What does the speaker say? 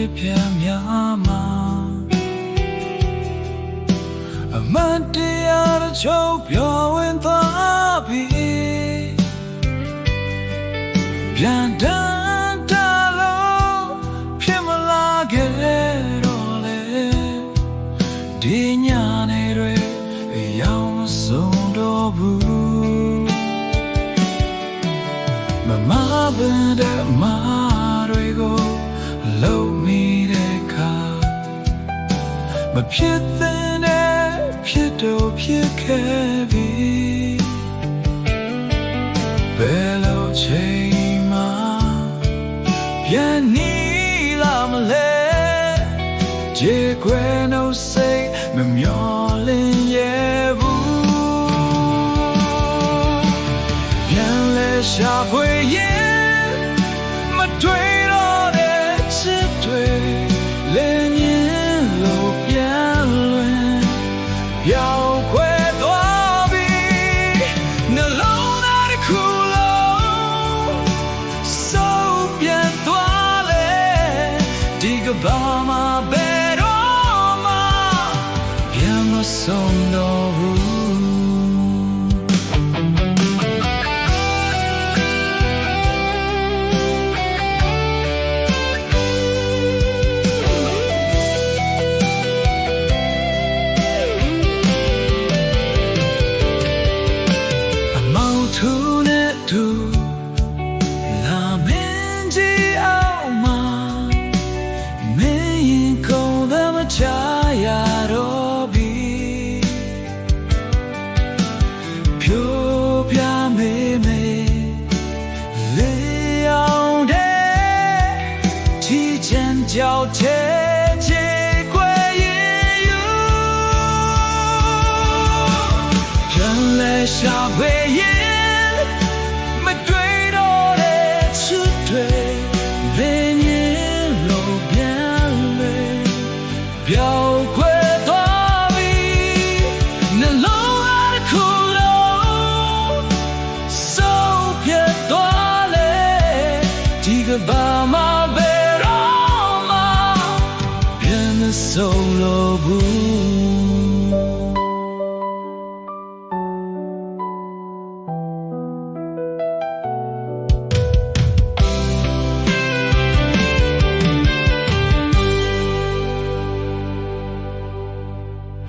ဖြစ်ပြန်များမှာအမတ်တရားတစ်ချို့ပြောဝင်သွားပြီးပြန်တန်းတာလို့ဖြစ်မလာခဲ့တော့လေဒီညနေတွေရောက်မဆုံးတော့ဘူးမမဘယ်တဲ့မာတွေကိုလုံးမိတဲ့ခါမဖြစ်တဲ့ဖြစ်တော့ဖြစ်ခဲ့ပြီဘယ်လိုချိန်မှပြန်နေလာမလဲကြေခွဲနှုတ်စိတ်မမျောလင်းရဲ့ဘူးပြန်လဲရှာဖွေရင်မတွေ့တော့တဲ့ချစ်တွေလဲညင်လို့ပြန်လွင်ပြောင်းခွဲသွားပြီနှလုံးသားတစ်ခုလုံးစိုးပြန်သွားလေဒီကဘာမှာဘယ်တော့မှပြန်မဆုံးတော့ဘူးလာမင်းကြီးအောင်မှာမင်းရင်ကုန်သမချရတော့ပြီဖြိုးပြမေးမေးလေးအောင်တဲ့ချီချမ်းကြောက်ချဲချေခွဲရင်ယူပြန်လဲရှာဖွေရင်ပြောင်းခွဲသွားပြီနှလုံးသားတစ်ခုလုံးစိုးပြတ်သွားလေဒီကဘာ